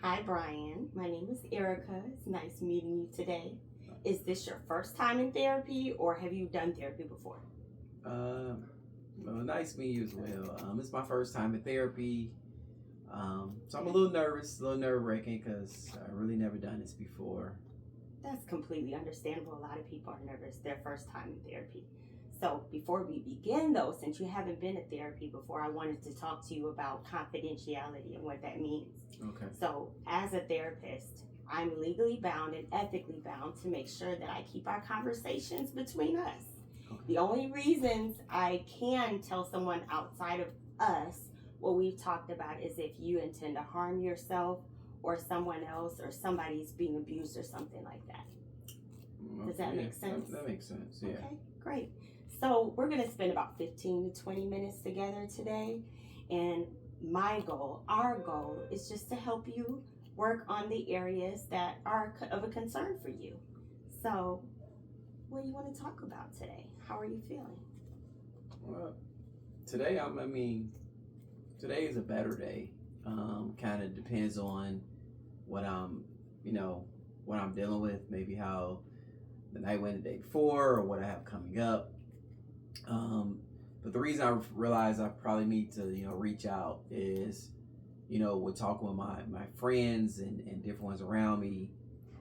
Hi, Brian. My name is Erica. It's nice meeting you today. Is this your first time in therapy or have you done therapy before? Uh, well, nice meeting you as well. It's my first time in therapy, so I'm a Okay. little nervous, a little nerve wracking because I really never done this before. That's completely understandable. A lot of people are nervous their first time in therapy. So, before we begin, though, since you haven't been to therapy before, I wanted to talk to you about confidentiality and what that means. Okay. So, as a therapist, I'm legally bound and ethically bound to make sure that I keep our conversations between us. Okay. The only reasons I can tell someone outside of us what we've talked about is if you intend to harm yourself or someone else or somebody's being abused or something like that. Does that Yeah, make sense? that makes sense. Yeah. Okay, great. So we're going to spend about 15 to 20 minutes together today. And our goal is just to help you work on the areas that are of a concern for you. So, what do you want to talk about today? How are you feeling? Well, today today is a better day. Kind of depends on what I'm, you know, what I'm dealing with. Maybe how the night went the day before, or what I have coming up. Um, but the reason I realized I probably need to, reach out is, with talking with my friends and different ones around me,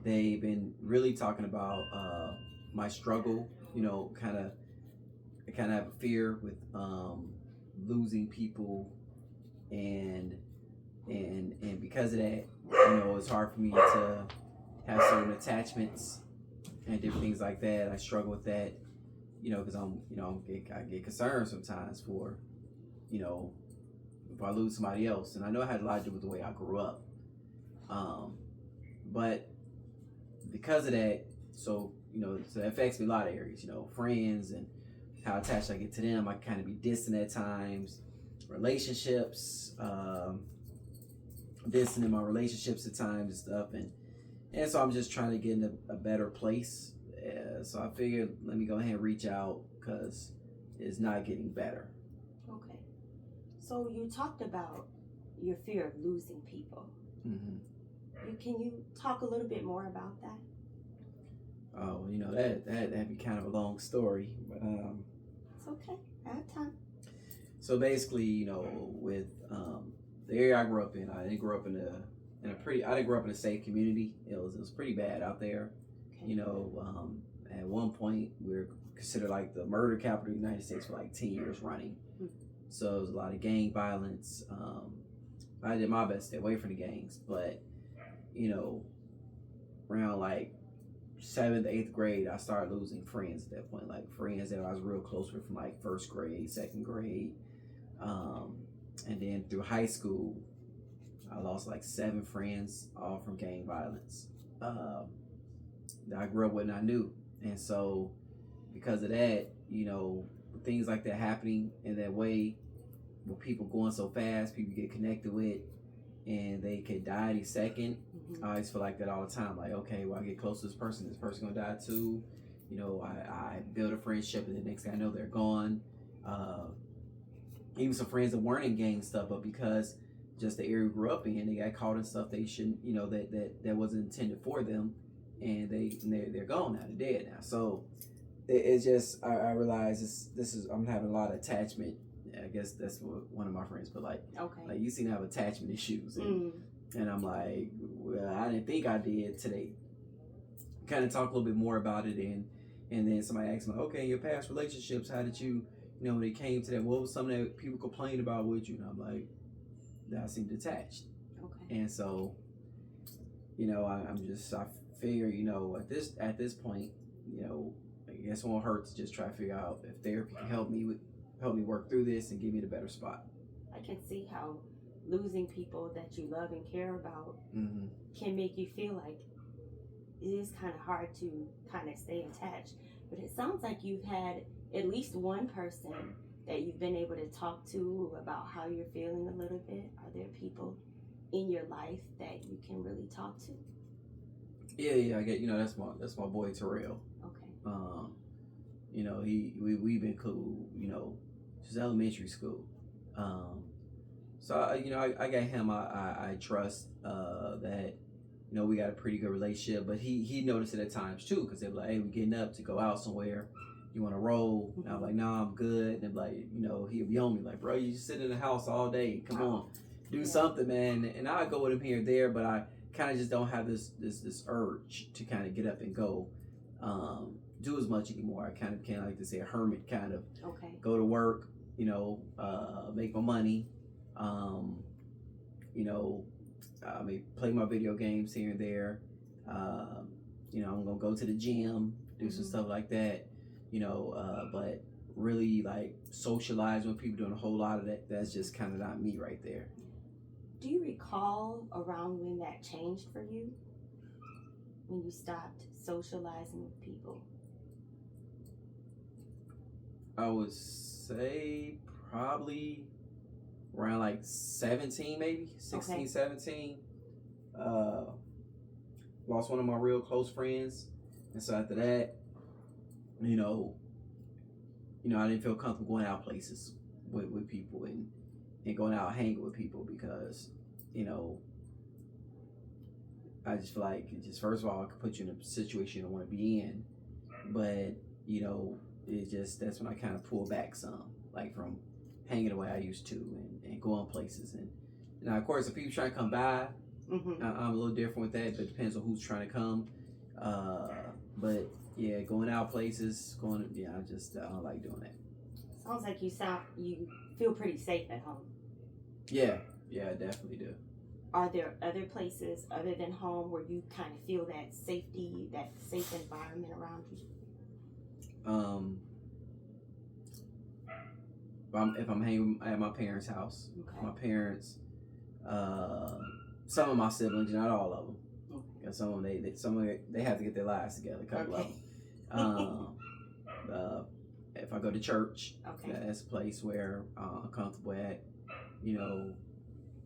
they've been really talking about my struggle. I kind of have a fear with losing people, and and because of that, it's hard for me to have certain attachments and different things like that. I struggle with that, because I get concerned sometimes for, you know, if I lose somebody else, and I know it had a lot to do with the way I grew up, um, but because of that, so it affects me in a lot of areas, friends and how attached I get to them. I kind of be distant at times, relationships, distant in my relationships at times and stuff, and so I'm just trying to get in a better place. So I figured let me go ahead and reach out because it's not getting better. Okay. So you talked about your fear of losing people. Mm-hmm. Can you talk a little bit more about that? Oh, that'd be kind of a long story, but It's okay. I have time. so basically, with the area I grew up in, I didn't grow up I didn't grow up in a safe community. It was pretty bad out there. Okay. At one point we were considered like the murder capital of the United States for like 10 years running. Hmm. So it was a lot of gang violence. I did my best to stay away from the gangs, but you know, around like seventh, eighth grade, I started losing friends at that point. Like friends that I was real close with from like first grade, second grade, and then through high school, I lost like 7 friends, all from gang violence. That I grew up with and I knew, and so because of that, things like that happening in that way, with people going so fast, people get connected with, and they could die any second. Mm-hmm. I always feel like that all the time. Like, okay, well, I get close to this person gonna die too. I build a friendship, and the next thing I know, they're gone. Even some friends that weren't in gang stuff, but because just the area we grew up in, they got caught in stuff they shouldn't, that wasn't intended for them, and they're gone now, they're dead now. So it's just I realize this is I'm having a lot of attachment. I guess that's what one of my friends put, like you seem to have attachment issues, and I'm like, well, I didn't think I did today. Kind of talk a little bit more about it, and then somebody asked me, okay, in your past relationships, how did you, when it came to that, what was something that people complained about with you? And I'm like, that I seemed detached. Okay. And so, I figure, at this point, I guess it won't hurt to just try to figure out if therapy can help me work through this and get me in a better spot. I can see how losing people that you love and care about Mm-hmm. can make you feel like it is kind of hard to kind of stay attached. But it sounds like you've had at least one person that you've been able to talk to about how you're feeling a little bit. Are there people in your life that you can really talk to? Yeah, I get, that's my boy Terrell. Okay. We've been cool, since elementary school. So I got him. I trust that we got a pretty good relationship. But he noticed it at times too, because they're like, hey, we're getting up to go out somewhere. You want to roll? And I'm like, nah, I'm good. And like, he'll be on me like, bro, you just sit in the house all day. Come on, do something, man. And I go with him here and there, but I kind of just don't have this urge to kind of get up and go do as much anymore. I kind of like to say a hermit kind of. Okay. Go to work, make my money. I may play my video games here and there. I'm gonna go to the gym, do some stuff like that. But really like socialize with people, doing a whole lot of that. That's just kind of not me right there. Do you recall around when that changed for you? When you stopped socializing with people? I would say probably around like 17, maybe 16, Okay. 17. Lost one of my real close friends, and so after that, I didn't feel comfortable going out places with people and going out hanging with people because, I just feel like first of all, it could put you in a situation you don't want to be in, but that's when I kind of pull back some, like from hanging the way I used to and going places. And now, of course, if people try to come by, I'm a little different with that, but it depends on who's trying to come. But yeah, going out places, I don't like doing that. Sounds like you feel pretty safe at home. Yeah, I definitely do. Are there other places other than home where you kind of feel that safety, that safe environment around you? If I'm hanging at my parents' house, Okay. my parents, some of my siblings, not all of them, because some of them they have to get their lives together. A couple of them. If I go to church, that's a place where I'm comfortable at,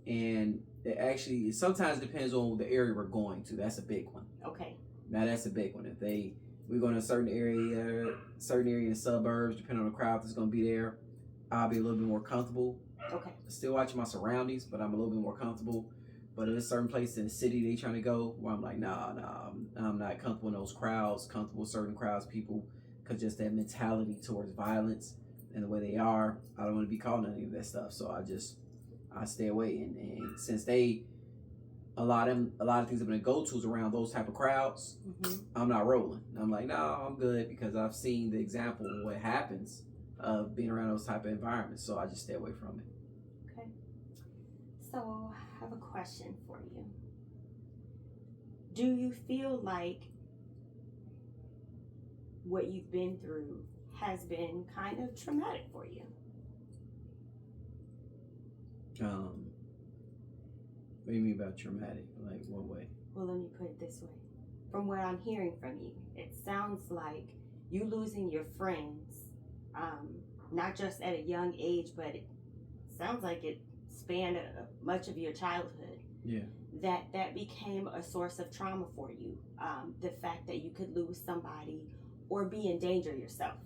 and it actually sometimes depends on the area we're going to. That's a big one. Okay. Now that's a big one. If we're going to a certain area in the suburbs, depending on the crowd that's going to be there, I'll be a little bit more comfortable. Okay. Still watching my surroundings, but I'm a little bit more comfortable. But there's certain places in the city they trying to go where I'm like, nah, I'm not comfortable in those crowds, comfortable with certain crowds, people, because just that mentality towards violence and the way they are, I don't want to be caught in any of that stuff. So I stay away. And since a lot of things I'm gonna go to is around those type of crowds, I'm not rolling. I'm like, no, I'm good, because I've seen the example of what happens of being around those type of environments. So I just stay away from it. Okay. So I have a question for you. Do you feel like what you've been through has been kind of traumatic for you? What do you mean about traumatic? Like, what way? Well, let me put it this way. From what I'm hearing from you, it sounds like you losing your friends, not just at a young age, but it sounds like it spanned much of your childhood. Yeah. That became a source of trauma for you. The fact that you could lose somebody or be in danger yourself.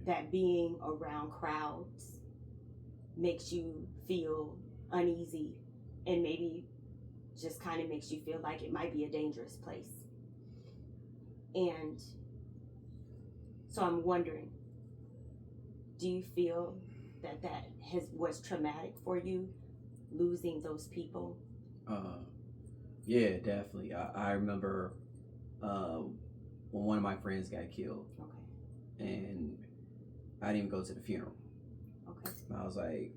That being around crowds makes you feel uneasy and maybe just kind of makes you feel like it might be a dangerous place. And so I'm wondering, do you feel that was traumatic for you, losing those people? Yeah, definitely. I remember when one of my friends got killed. Okay. And I didn't even go to the funeral. Okay. I was like,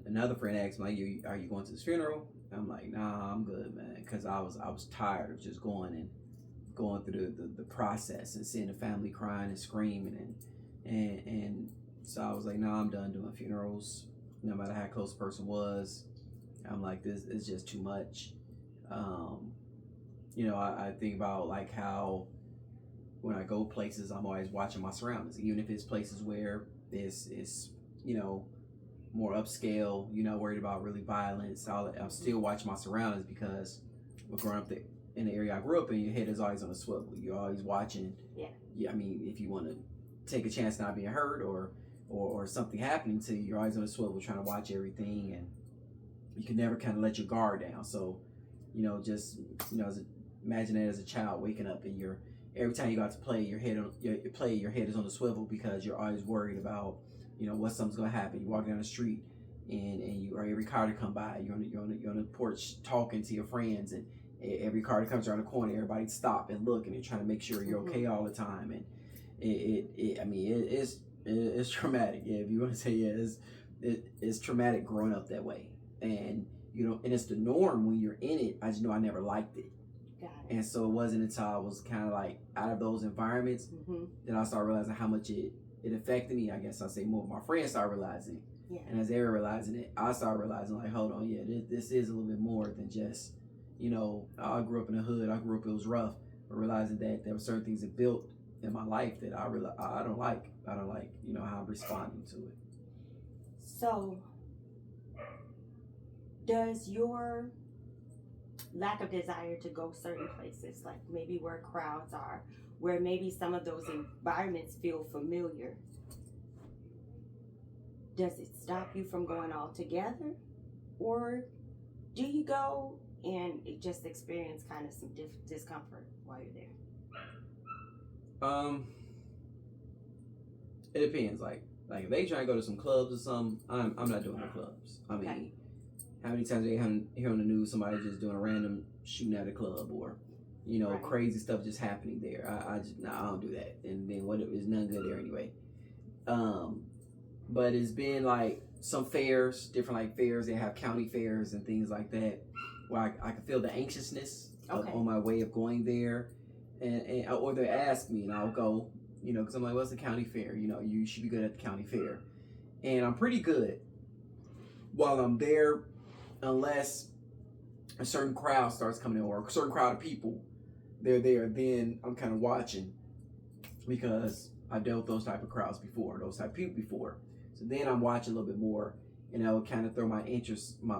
another friend asked me, are you going to this funeral? I'm like, nah, I'm good, man, because I was tired of just going through the process and seeing the family crying and screaming and so I was like, nah, I'm done doing funerals, no matter how close the person was. I'm like, this is just too much. I think about like how when I go places, I'm always watching my surroundings, even if it's places where it's more upscale, you're not worried about really violence. I'm still watching my surroundings, because we're growing up in the area I grew up in, your head is always on a swivel. You're always watching. Yeah. I mean, if you want to take a chance not being hurt, or or something happening to you, you're always on the swivel trying to watch everything, and you can never kind of let your guard down. So, just imagine that as a child waking up and every time you got to play, your head is on the swivel because you're always worried about what something's gonna happen. You walk down the street and you or every car to come by, you're on the porch talking to your friends, and every car that comes around the corner, everybody stop and look, and they're trying to make sure you're okay all the time. And it's traumatic. Yeah, if you want to say it's traumatic growing up that way, and and it's the norm when you're in it. I just know I never liked it. Got it. And so it wasn't until I was kind of like out of those environments that I started realizing how much it affected me. I guess I'll say more. My friends started realizing it. Yeah. And as they were realizing it, I started realizing, like, hold on, yeah, this is a little bit more than just, I grew up in the hood. I grew up, it was rough. But realizing that there were certain things that built in my life that I don't like. I don't like, how I'm responding to it. So, does your lack of desire to go certain places, like maybe where crowds are, where maybe some of those environments feel familiar, does it stop you from going altogether? Or do you go and just experience kind of some discomfort while you're there? It depends. Like if they try to go to some clubs or something, I'm not doing the clubs. I mean, Okay. how many times you hear on the news somebody just doing a random shooting at a club, or Right. crazy stuff just happening there? I don't do that. And then what is none good there anyway. But it's been like some fairs, different like fairs. They have county fairs and things like that, where I can feel the anxiousness on my way of going there, and or they ask me and I'll go, because I'm like, what's the county fair? You should be good at the county fair, and I'm pretty good while I'm there, unless a certain crowd starts coming in or a certain crowd of people. They're there, then I'm kind of watching because I dealt with those type of crowds before, those type of people before. So then I'm watching a little bit more, and that would kind of throw my interest, my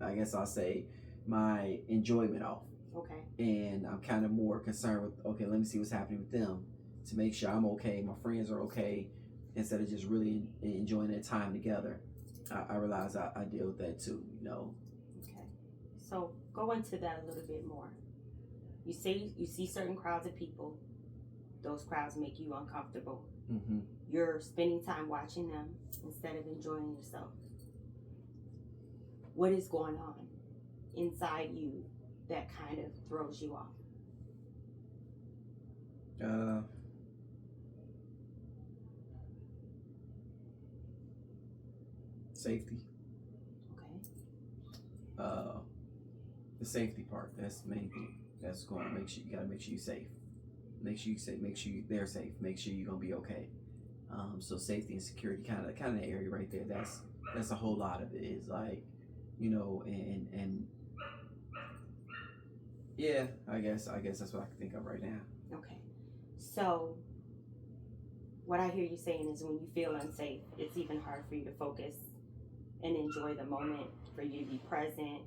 I guess I'll say, my enjoyment off. Okay. And I'm kind of more concerned with, okay, let me see what's happening with them to make sure I'm okay, my friends are okay, instead of just really enjoying that time together. I realize I deal with that too, Okay. So go into that a little bit more. You say you see certain crowds of people. Those crowds make you uncomfortable. Mm-hmm. You're spending time watching them instead of enjoying yourself. What is going on inside you that kind of throws you off? Safety. Okay. The safety part, that's the main thing. That's going to make sure you gotta make sure you're safe. Make sure they're safe. Make sure you're gonna be okay. So safety and security, kind of the area right there. That's a whole lot of it. Is like, and yeah, I guess that's what I can think of right now. Okay. So what I hear you saying is when you feel unsafe, it's even hard for you to focus and enjoy the moment, for you to be present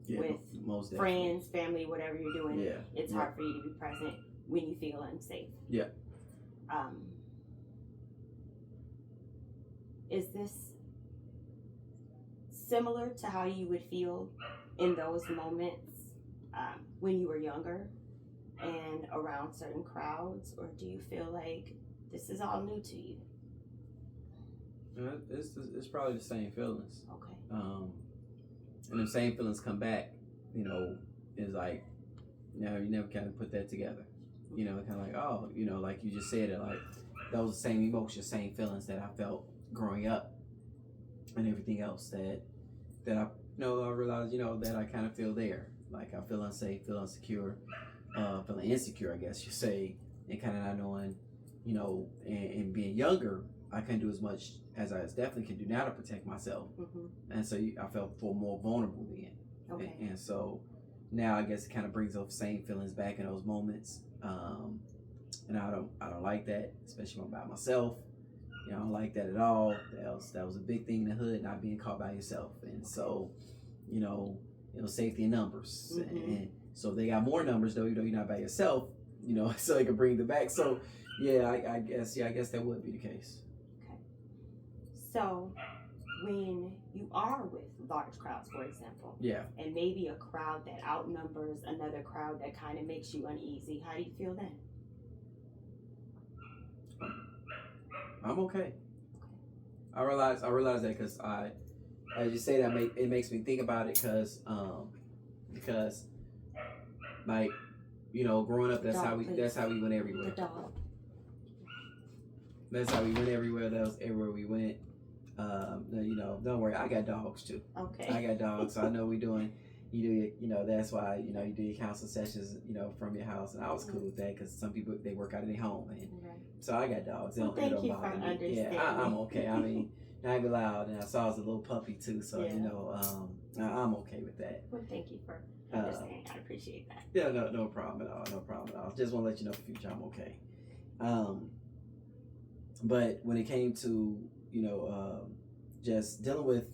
with most friends, family, whatever you're doing. Yeah. It's hard for you to be present when you feel unsafe. Yeah. Is this similar to how you would feel in those moments when you were younger and around certain crowds, or do you feel like this is all new to you? It's probably the same feelings. Okay. And the same feelings come back. It's like, you never kind of put that together. Kind of like, oh, like you just said it, like that was the same emotions, same feelings that I felt growing up, and everything else that I I realized that I kind of feel there. Like I feel unsafe, feel insecure, feeling insecure, I guess you say, and kind of not knowing, and being younger, I couldn't do as much as I definitely can do now to protect myself. Mm-hmm. And so I felt more vulnerable then. Okay. And so now I guess it kind of brings those same feelings back in those moments. And I don't like that, especially when I'm by myself. I don't like that at all. That was a big thing in the hood, not being caught by yourself. And so, safety in numbers. Mm-hmm. And so they got more numbers though, you're not by yourself, so they can bring them back. So yeah, I guess that would be the case. Okay. So when you are with large crowds, for example, Yeah. and maybe a crowd that outnumbers another crowd that kind of makes you uneasy, how do you feel then? I'm okay. I realize that because as you say that, it makes me think about it because like, growing up, that's how we went The everywhere. dog. That's how we went everywhere. That was everywhere we went. Don't worry, I got dogs too. Okay. I got dogs, so I know that's why you do your counseling sessions, from your house, and I was cool with that because some people they work out of their home, and so I got dogs. They Well, don't, thank they don't you bother for me. understanding. Yeah, I'm okay. I mean, not even loud, and I saw I was a little puppy too, so I'm okay with that. Well, thank you for understanding. I appreciate that. Yeah, no problem at all. No problem at all. Just want to let you know for future I'm okay. But when it came to just dealing with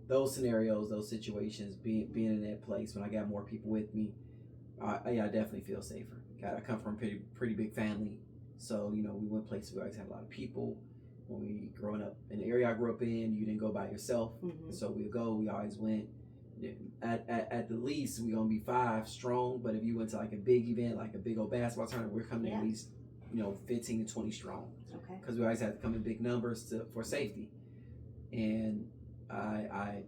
those scenarios, those situations, being in that place when I got more people with me, I definitely feel safer. I come from a pretty big family, so we went places where I always had a lot of people. When we growing up in the area I grew up in, you didn't go by yourself, so we always went. At the least, we're gonna be 5 strong. But if you went to like a big event, like a big old basketball tournament, we're coming at least 15 to 20 strong. Okay. Because we always had to come in big numbers for safety. And and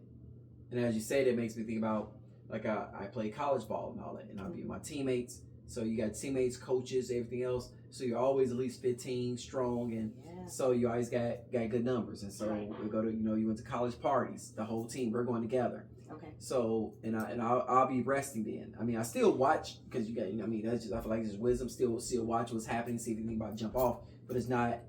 as you say, that makes me think about like I play college ball and all that, and I'll be with my teammates. So you got teammates, coaches, everything else. So you're always at least 15 strong, and so you always got good numbers. And so we go to you went to college parties, the whole team, we're going together. Okay. So I'll be resting then. I mean, I still watch because you got that's just I feel like it's wisdom. Still watch what's happening, see if anything about to jump off, but it's not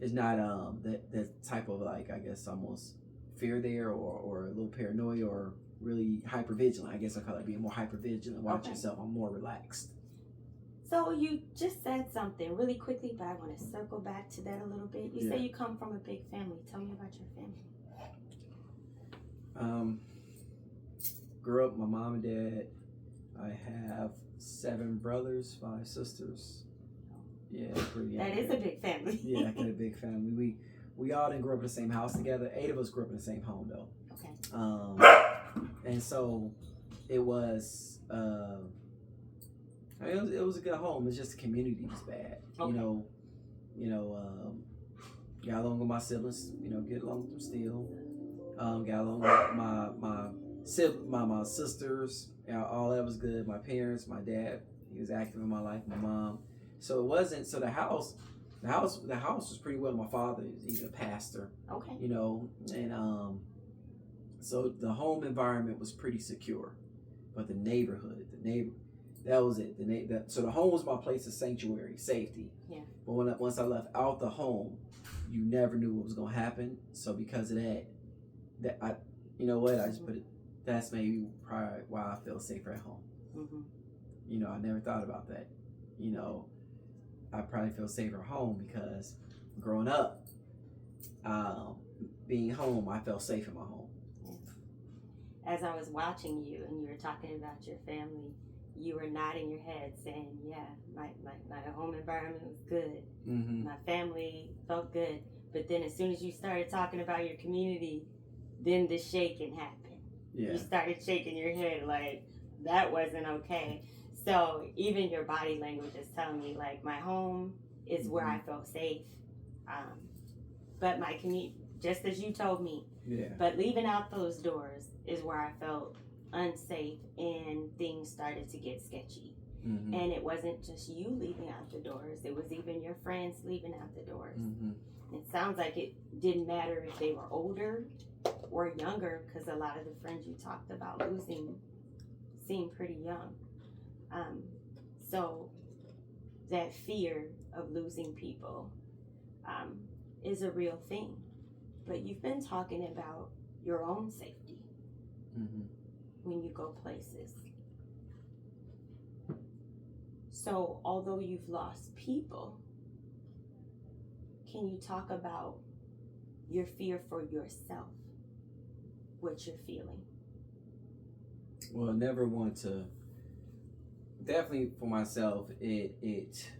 that type of like I guess almost fear there or a little paranoia or really hyper vigilant. I guess I call it being more hyper vigilant. Watch yourself. I'm more relaxed. So you just said something really quickly, but I want to circle back to that a little bit. You say you come from a big family. Tell me about your family. Grew up, my mom and dad. I have 7 brothers, 5 sisters. Yeah, pretty. That is a big family. Yeah, I got a big family. We all didn't grow up in the same house together. 8 of us grew up in the same home though. Okay. And so it was. It was a good home. It's just the community was bad. Okay. Got along with my siblings. Get along with them still. Got along with my sisters. All that was good. My parents, my dad, he was active in my life. My mom. So it wasn't. So the house was pretty well. My father, he's a pastor. Okay. And so the home environment was pretty secure, but the neighborhood, that was it. So the home was my place of sanctuary, safety. Yeah. But once I left out the home, you never knew what was gonna happen. So because of that I just put it. That's maybe probably why I feel safer at home. I never thought about that. I probably feel safer at home because growing up, being home, I felt safe in my home. As I was watching you and you were talking about your family, you were nodding your head saying, yeah, my home environment was good. My family felt good. But then as soon as you started talking about your community, then the shaking happened. Yeah. You started shaking your head like that wasn't okay. So even your body language is telling me like my home is where I felt safe. But my community, just as you told me, but leaving out those doors is where I felt unsafe and things started to get sketchy. And it wasn't just you leaving out the doors, it was even your friends leaving out the doors. It sounds like it didn't matter if they were older or younger, because a lot of the friends you talked about losing seemed pretty young. So that fear of losing people is a real thing. But you've been talking about your own safety when you go places. So although you've lost people, can you talk about your fear for yourself? What you're feeling? Well, I never want to. Definitely for myself, it's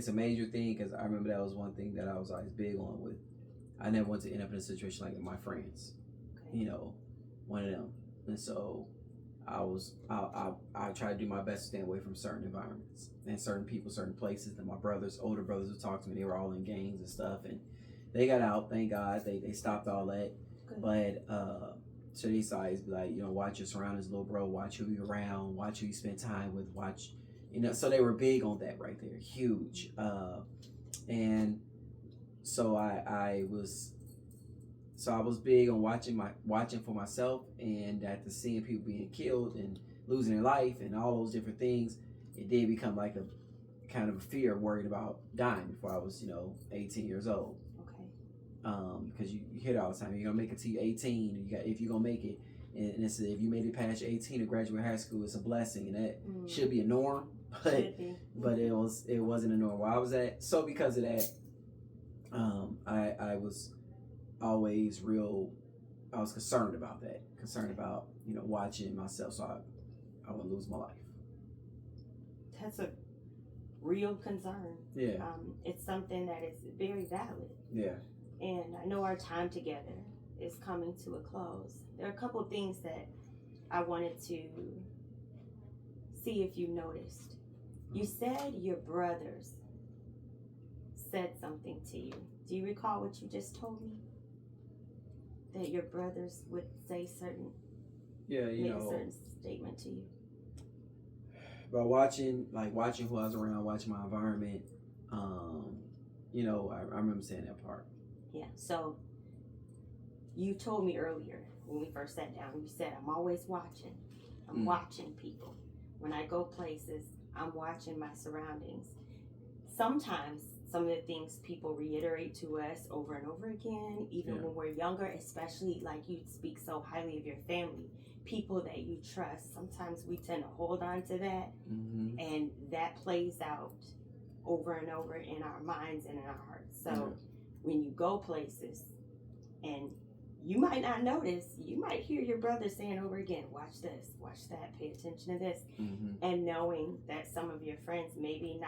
a major thing because I remember that was one thing that I was always big on with. I never want to end up in a situation like my friends, Okay. you know, one of them. And so I try to do my best to stay away from certain environments and certain people, certain places. That my older brothers would talk to me, they were all in gangs and stuff, and they got out, thank God. They stopped all that. Good. But so they used to always be like, you know, watch your surroundings, little bro, watch who you're around, watch who you spend time with, watch, you know, so they were big on that right there, huge. And so I was big on watching for myself, and after seeing people being killed and losing their life and all those different things, it did become like a kind of a fear, worried about dying before I was, 18 years old. Okay. Because you hear it all the time, you're gonna make it to 18, if you're gonna make it, and it's, if you made it past your 18 to graduate high school, it's a blessing, and that should be a norm, but it wasn't a norm where I was at. So because of that, I was always I was concerned about that, about watching myself, so I wouldn't lose my life. That's a real concern. Yeah. It's something that is very valid. Yeah. And I know our time together is coming to a close. There are a couple of things that I wanted to see if you noticed. You said your brothers said something to you. Do you recall what you just told me? That your brothers would say make a certain statement to you. But watching who I was around, watching my environment, I remember saying that part. Yeah. So you told me earlier when we first sat down, you said, I'm always watching. I'm watching people. When I go places, I'm watching my surroundings. Sometimes some of the things people reiterate to us over and over again, even when we're younger, especially like you speak so highly of your family, people that you trust, sometimes we tend to hold on to that, and that plays out over and over in our minds and in our hearts. So when you go places and you might not notice, you might hear your brother saying over again, watch this, watch that, pay attention to this, and knowing that some of your friends maybe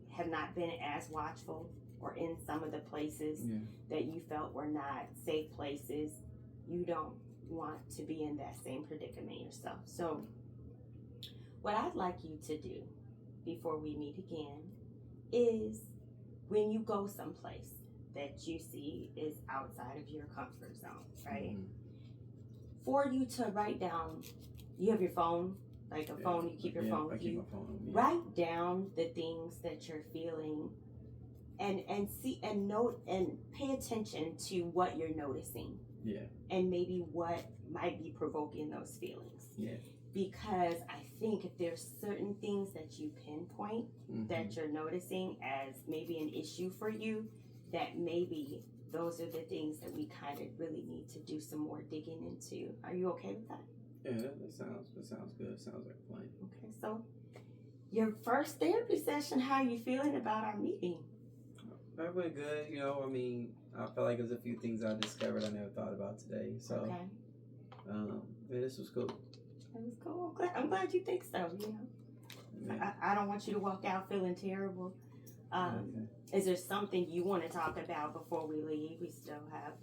have not been as watchful or in some of the places that you felt were not safe places, you don't want to be in that same predicament yourself. So what I'd like you to do before we meet again is, when you go someplace that you see is outside of your comfort zone, right? For you to write down, you have your phone, like a phone, you keep your phone with you. Write down the things that you're feeling and see and note and pay attention to what you're noticing. Yeah. And maybe what might be provoking those feelings. Yeah. Because I think if there's certain things that you pinpoint that you're noticing as maybe an issue for you, that maybe those are the things that we kind of really need to do some more digging into. Are you okay with that? Yeah, that sounds good. Sounds like a plan. Okay, so your first therapy session, how are you feeling about our meeting? That went good. I felt like there's a few things I discovered I never thought about today. So, this was cool. It was cool. I'm glad you think so. I don't want you to walk out feeling terrible. Is there something you want to talk about before we leave? We still have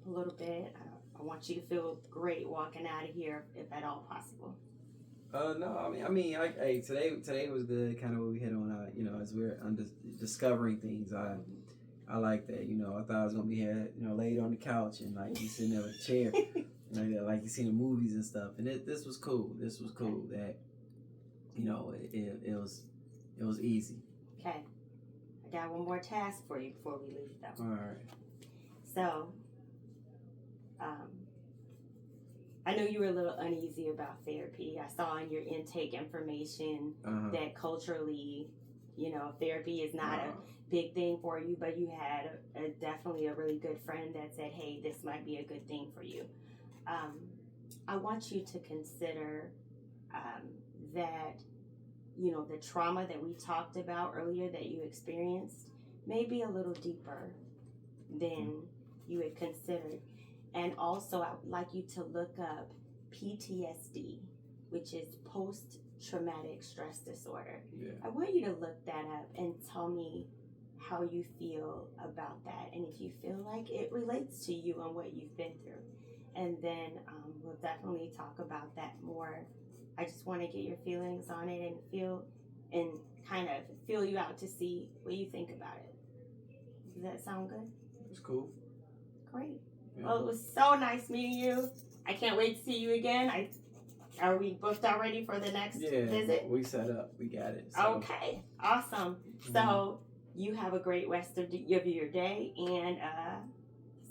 a little bit. I want you to feel great walking out of here, if at all possible. No, today was good. Kind of what we hit on. As we're discovering things. I like that. I thought I was gonna be here, laid on the couch and like you sitting there with a chair, like you see the movies and stuff. And this was cool. This was cool. That it was easy. Okay. I got one more task for you before we leave, though. All right. So, I know you were a little uneasy about therapy. I saw in your intake information that culturally, therapy is not a big thing for you, but you had definitely a really good friend that said, hey, this might be a good thing for you. I want you to consider that the trauma that we talked about earlier that you experienced may be a little deeper than you had considered. And also, I would like you to look up PTSD, which is post-traumatic stress disorder. Yeah. I want you to look that up and tell me how you feel about that, and if you feel like it relates to you and what you've been through. And then we'll definitely talk about that more. I just want to get your feelings on it and kind of feel you out to see what you think about it. Does that sound good? It's cool. Great. Yeah. Well, it was so nice meeting you. I can't wait to see you again. Are we booked already for the next visit? We set up. We got it. So. Okay. Awesome. So you have a great rest of your day, and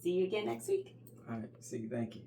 see you again next week. All right. See you. Thank you.